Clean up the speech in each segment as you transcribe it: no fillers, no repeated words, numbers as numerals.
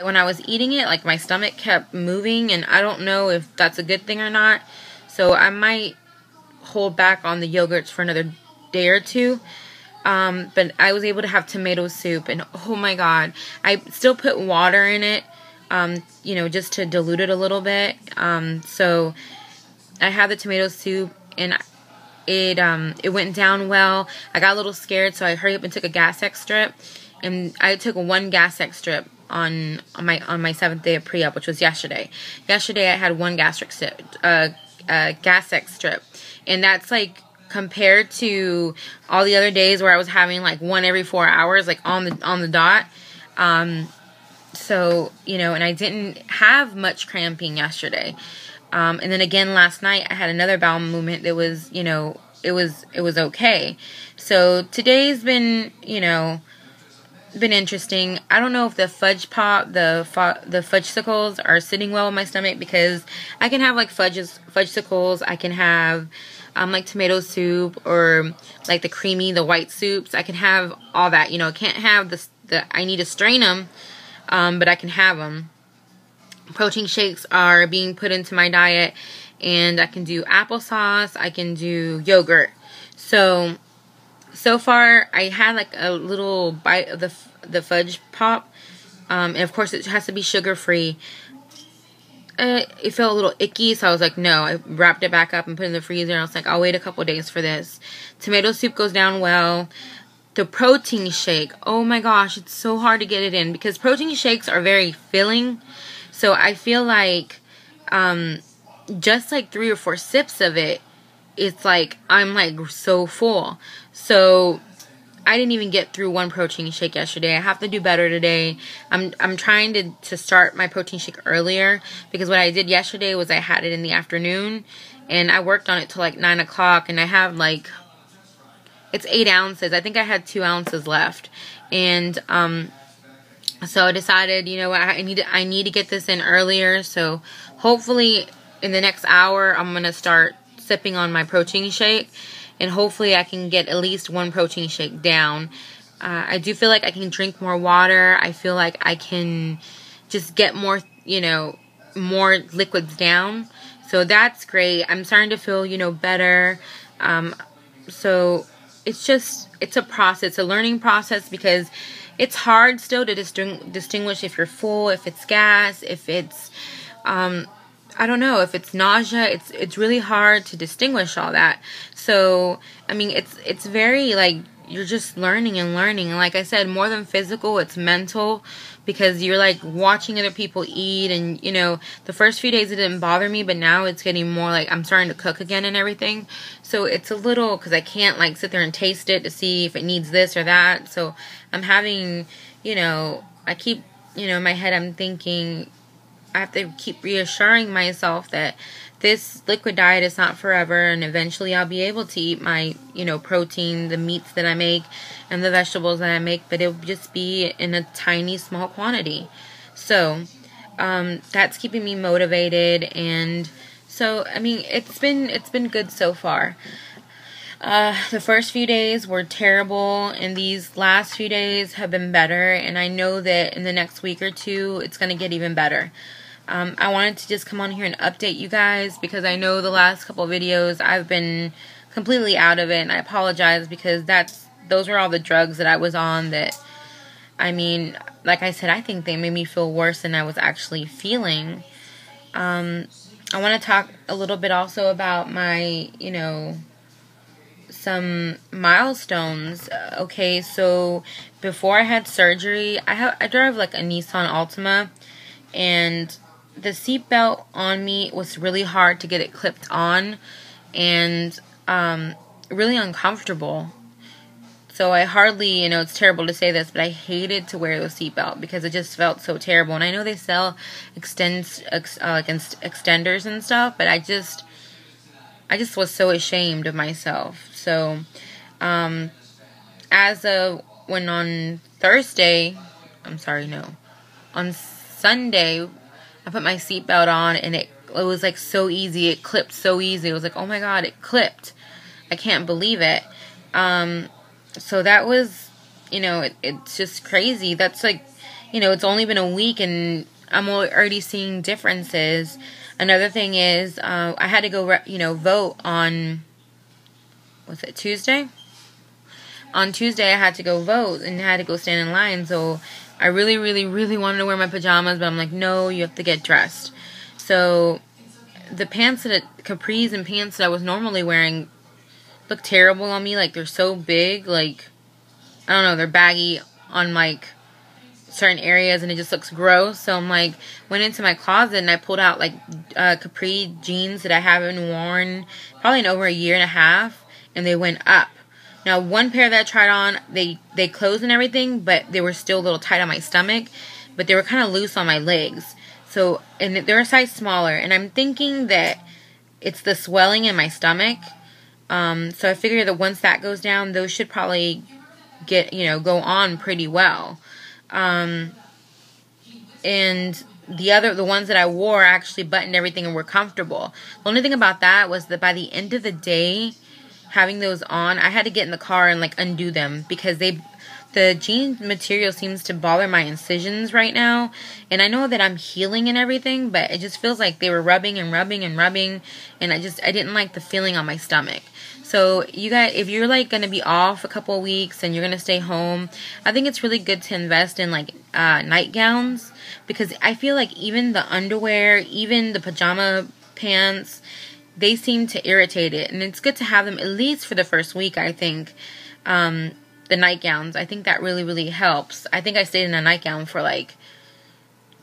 When I was eating it, like, my stomach kept moving, and I don't know if that's a good thing or not. So I might hold back on the yogurts for another day or two. But I was able to have tomato soup, and oh my god, I still put water in it, you know, just to dilute it a little bit. So I had the tomato soup, and it went down well. I got a little scared, so I hurried up and took a Gas-X strip, and I took one Gas-X strip on my 7th day of pre-op, which was yesterday. Yesterday I had one Gas-X strip, and that's like compared to all the other days where I was having like one every 4 hours, like on the dot. So, you know, and I didn't have much cramping yesterday. And then again last night I had another bowel movement that was, you know, it was okay. So today's been, you know, been interesting. I don't know if the fudge pop, the fudgesicles are sitting well in my stomach, because I can have like fudgesicles, I can have like tomato soup, or like the white soups. I can have all that, you know. I can't have I need to strain them, but I can have them. Protein shakes are being put into my diet, and I can do applesauce, I can do yogurt. So far I had like a little bite of the fudge pop, and of course it has to be sugar free. It felt a little icky, so I was like, no. I wrapped it back up and put it in the freezer, and I was like, I'll wait a couple days for this. Tomato soup goes down well. The protein shake, oh my gosh, it's so hard to get it in, because protein shakes are very filling. So I feel like just like 3 or 4 sips of it, it's like I'm like so full. So I didn't even get through one protein shake yesterday. I have to do better today. I'm trying to start my protein shake earlier, because what I did yesterday was I had it in the afternoon, and I worked on it till like 9 o'clock, and I have like, it's 8 ounces. I think I had 2 ounces left, and so I decided, you know what, I need to get this in earlier. So hopefully in the next hour I'm gonna start sipping on my protein shake, and hopefully I can get at least one protein shake down. I do feel like I can drink more water. I feel like I can just get more, you know, more liquids down. So that's great. I'm starting to feel, you know, better. So it's a process, a learning process, because it's hard still to distinguish if you're full, if it's gas, if it's, I don't know, if it's nausea. It's really hard to distinguish all that. So, I mean, it's very, like, you're just learning and learning. And like I said, more than physical, it's mental, because you're, like, watching other people eat. And, you know, the first few days it didn't bother me, but now it's getting more, like, I'm starting to cook again and everything. So it's a little, because I can't, like, sit there and taste it to see if it needs this or that. So I'm having, you know, I keep, you know, in my head I'm thinking, I have to keep reassuring myself that this liquid diet is not forever, and eventually I'll be able to eat my, you know, protein, the meats that I make, and the vegetables that I make, but it'll just be in a tiny, small quantity. So, that's keeping me motivated, and so, I mean, it's been good so far. The first few days were terrible, and these last few days have been better, and I know that in the next week or two, it's going to get even better. I wanted to just come on here and update you guys, because I know the last couple of videos I've been completely out of it, and I apologize, because those were all the drugs that I was on that, I mean, like I said, I think they made me feel worse than I was actually feeling. I want to talk a little bit also about my, you know, some milestones. Okay, so before I had surgery, I drive like a Nissan Altima, and the seatbelt on me was really hard to get it clipped on, and really uncomfortable. So I hardly, you know, it's terrible to say this, but I hated to wear the seatbelt, because it just felt so terrible. And I know they sell extenders and stuff, but I just was so ashamed of myself. So as of when on on Sunday, I put my seatbelt on, and it was like so easy. It clipped so easy. It was like, oh my god, it clipped. I can't believe it. So that was, you know, it's just crazy. That's like, you know, it's only been a week and I'm already seeing differences. Another thing is, I had to go, vote on, was it Tuesday? On Tuesday, I had to go vote and had to go stand in line. So I really, really, really wanted to wear my pajamas, but I'm like, no, you have to get dressed. So the pants capris and pants that I was normally wearing look terrible on me. Like, they're so big. Like, I don't know, they're baggy on like certain areas and it just looks gross. So I'm like, went into my closet and I pulled out like capri jeans that I haven't worn probably in over a year and a half, and they went up. Now, one pair that I tried on, they closed and everything, but they were still a little tight on my stomach, but they were kind of loose on my legs. So, and they're a size smaller, and I'm thinking that it's the swelling in my stomach. So I figure that once that goes down, those should probably go on pretty well. And the ones that I wore actually buttoned everything and were comfortable. The only thing about that was that by the end of the day, having those on, I had to get in the car and like undo them because the jean material seems to bother my incisions right now. And I know that I'm healing and everything, but it just feels like they were rubbing and rubbing and rubbing, and I didn't like the feeling on my stomach. So you guys, if you're like going to be off a couple of weeks and you're going to stay home, I think it's really good to invest in like nightgowns, because I feel like even the underwear, even the pajama pants, they seem to irritate it, and it's good to have them at least for the first week, I think. The nightgowns, I think that really, really helps. I think I stayed in a nightgown for like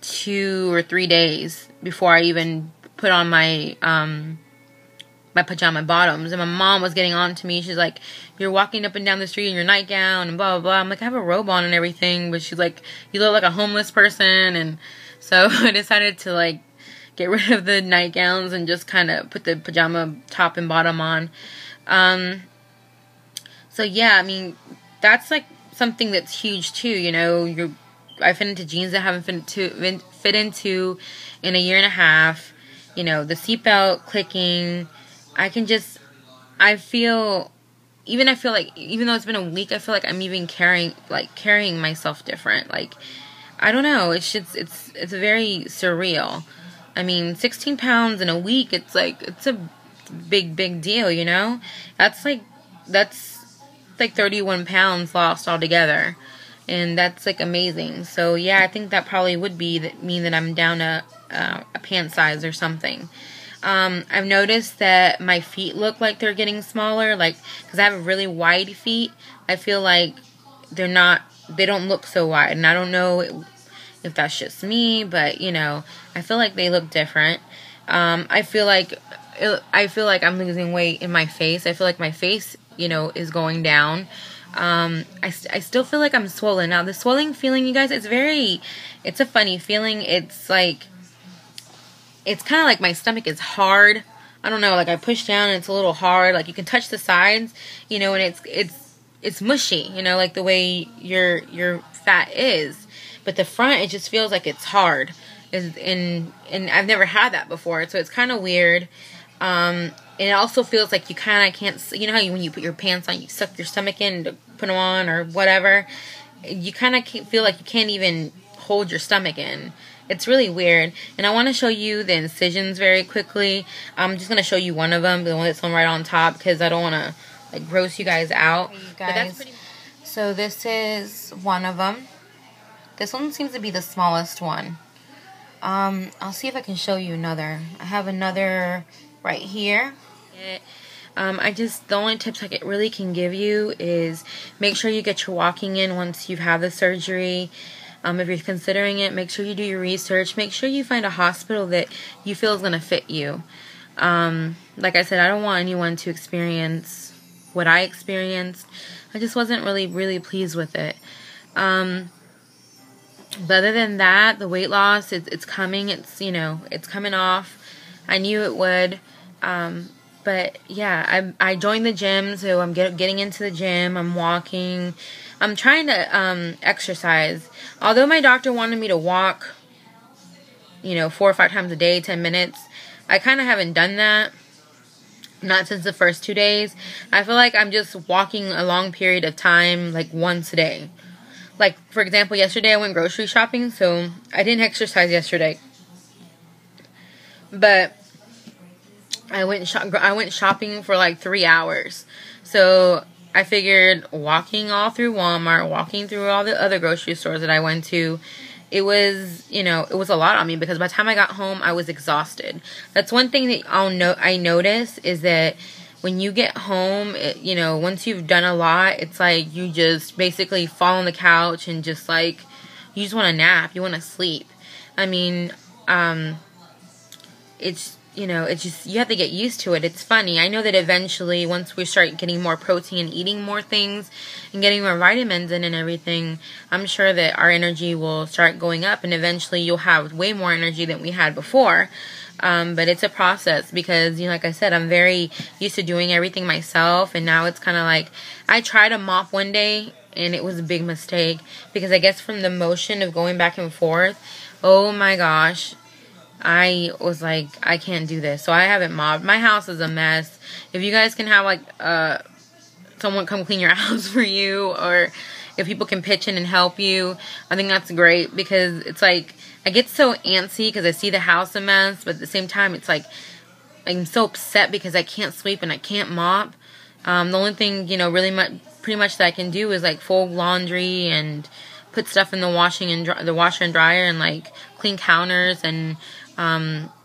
2 or 3 days before I even put on my my pajama bottoms. And my mom was getting on to me. She's like, you're walking up and down the street in your nightgown and blah, blah, blah. I'm like, I have a robe on and everything. But she's like, you look like a homeless person. And so I decided to like get rid of the nightgowns and just kind of put the pajama top and bottom on. So yeah, I mean, that's like something that's huge too, you know. I fit into jeans that I haven't fit into in a year and a half. You know, the seatbelt clicking. I feel like, even though it's been a week, I feel like I'm even carrying myself different. Like, I don't know, it's very surreal. I mean, 16 pounds in a week, it's a big deal, you know? That's like 31 pounds lost altogether. And that's like amazing. So yeah, I think that probably would mean that I'm down a pant size or something. I've noticed that my feet look like they're getting smaller, like, because I have really wide feet. I feel like they don't look so wide, and I don't know if that's just me, but you know, I feel like they look different. I feel like I'm losing weight in my face. I feel like my face, you know, is going down. I still feel like I'm swollen. Now, the swelling feeling, you guys, it's a funny feeling. It's like, it's kind of like my stomach is hard. I don't know, like I push down and it's a little hard. Like you can touch the sides, you know, and it's mushy, you know, like the way your fat is. But the front, it just feels like it's hard. And I've never had that before, so it's kind of weird. And it also feels like you kind of can't, you know how when you put your pants on, you suck your stomach in to put them on or whatever. You kind of feel like you can't even hold your stomach in. It's really weird. And I want to show you the incisions very quickly. I'm just going to show you one of them, the one that's on right on top, because I don't want to like gross you guys out. Hey, you guys. So this is one of them. This one seems to be the smallest one. I'll see if I can show you another. I have another right here. The only tips I really can give you is make sure you get your walking in once you've had the surgery. If you're considering it, make sure you do your research. Make sure you find a hospital that you feel is going to fit you. Like I said, I don't want anyone to experience what I experienced. I just wasn't really pleased with it. But other than that, the weight loss, it's coming. It's coming off. I knew it would. But yeah, I joined the gym, so I'm getting into the gym. I'm walking. I'm trying to exercise. Although my doctor wanted me to walk, 4 or 5 times a day, 10 minutes, I kind of haven't done that. Not since the first 2 days. I feel like I'm just walking a long period of time, like once a day. like, for example, yesterday I went grocery shopping, so I didn't exercise yesterday. But I went shopping for like 3 hours. So I figured walking all through Walmart, walking through all the other grocery stores that I went to, it was, you know, it was a lot on me because by the time I got home, I was exhausted. That's one thing that I notice is that when you get home, you know, once you've done a lot, it's like you just basically fall on the couch and just like, you just want to nap, you want to sleep. I mean, it's, you know, it's just, you have to get used to it. It's funny. I know that eventually, once we start getting more protein, eating more things, and getting more vitamins in and everything, I'm sure that our energy will start going up, and eventually you'll have way more energy than we had before. But it's a process because, you know, like I said, I'm very used to doing everything myself, and now it's kind of like, I tried to mop one day, and it was a big mistake because I guess from the motion of going back and forth, oh my gosh, I was like, I can't do this. So I haven't mopped. My house is a mess. If you guys can have like someone come clean your house for you, or if people can pitch in and help you, I think that's great because it's like I get so antsy because I see the house a mess, but at the same time it's like I'm so upset because I can't sweep and I can't mop. The only thing, you know, pretty much that I can do is like fold laundry and put stuff in the washer and dryer and like clean counters and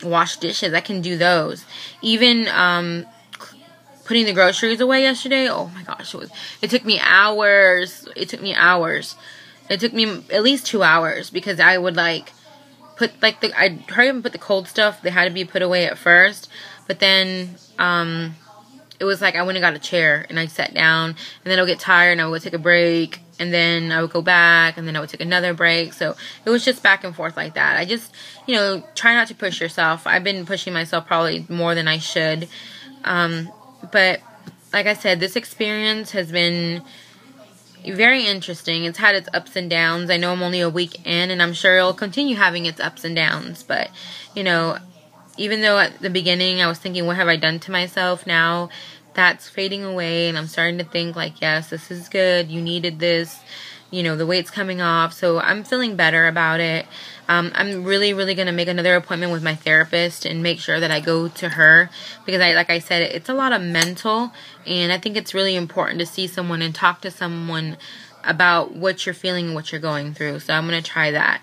wash dishes. I can do those. Even putting the groceries away yesterday, oh my gosh, it took me hours. It took me at least 2 hours because I would like put like I'd hurry up and put the cold stuff. They had to be put away at first, but then it was like I went and got a chair and I sat down, and then I would get tired and I would take a break, and then I would go back, and then I would take another break. So it was just back and forth like that. I just, you know, try not to push yourself. I've been pushing myself probably more than I should. But like I said, this experience has been very interesting. It's had its ups and downs. I know I'm only a week in, and I'm sure it'll continue having its ups and downs. But, you know, even though at the beginning I was thinking, what have I done to myself? Now that's fading away, and I'm starting to think like, yes, this is good. You needed this. You know, the weight's coming off. So I'm feeling better about it. I'm really going to make another appointment with my therapist and make sure that I go to her because like I said, it's a lot of mental, and I think it's really important to see someone and talk to someone about what you're feeling and what you're going through. So I'm going to try that.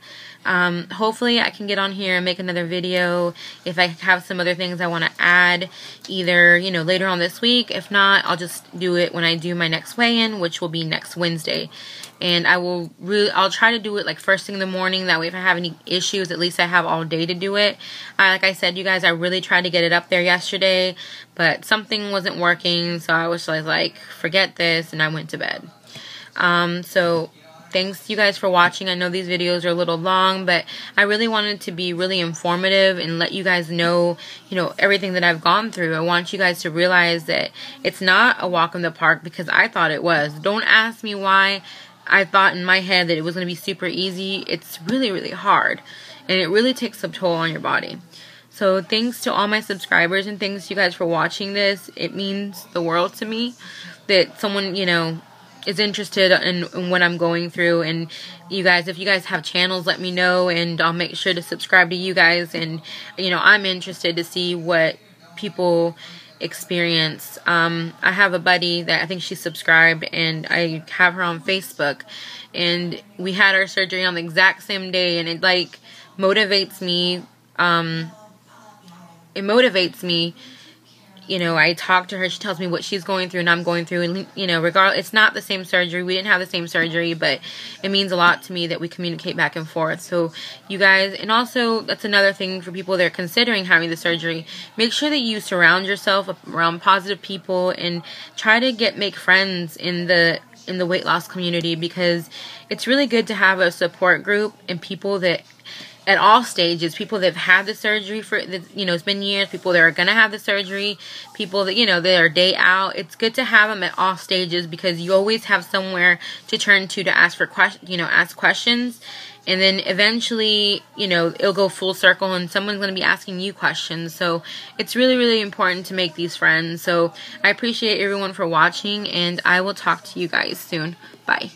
Hopefully I can get on here and make another video. If I have some other things I want to add, either, you know, later on this week. If not, I'll just do it when I do my next weigh-in, which will be next Wednesday. And I'll try to do it like first thing in the morning. That way if I have any issues, at least I have all day to do it. Like I said, you guys, I really tried to get it up there yesterday, but something wasn't working. So I was like, forget this, and I went to bed. So thanks you guys for watching. I know these videos are a little long, but I really wanted to be really informative and let you guys know, you know, everything that I've gone through. I want you guys to realize that it's not a walk in the park because I thought it was. Don't ask me why I thought in my head that it was going to be super easy. It's really hard, and it really takes a toll on your body. So thanks to all my subscribers, and thanks you guys for watching this. It means the world to me that someone, you know, is interested in what I'm going through. And you guys, if you guys have channels, let me know, and I'll make sure to subscribe to you guys. And, you know, I'm interested to see what people experience. I have a buddy that I think she's subscribed, and I have her on Facebook, and we had our surgery on the exact same day, and it like motivates me. It motivates me. You know, I talk to her, she tells me what she's going through and I'm going through, and, you know, regardless, it's not the same surgery, we didn't have the same surgery, but it means a lot to me that we communicate back and forth. So, you guys, and also, that's another thing for people that are considering having the surgery, make sure that you surround yourself around positive people, and try to make friends in the weight loss community, because it's really good to have a support group and people that at all stages, people that have had the surgery for, you know, it's been years, people that are going to have the surgery, people that, you know, that are day out. It's good to have them at all stages, because you always have somewhere to turn to ask for questions, you know, ask questions. And then eventually, you know, it'll go full circle and someone's going to be asking you questions. So it's really important to make these friends. So I appreciate everyone for watching, and I will talk to you guys soon. Bye.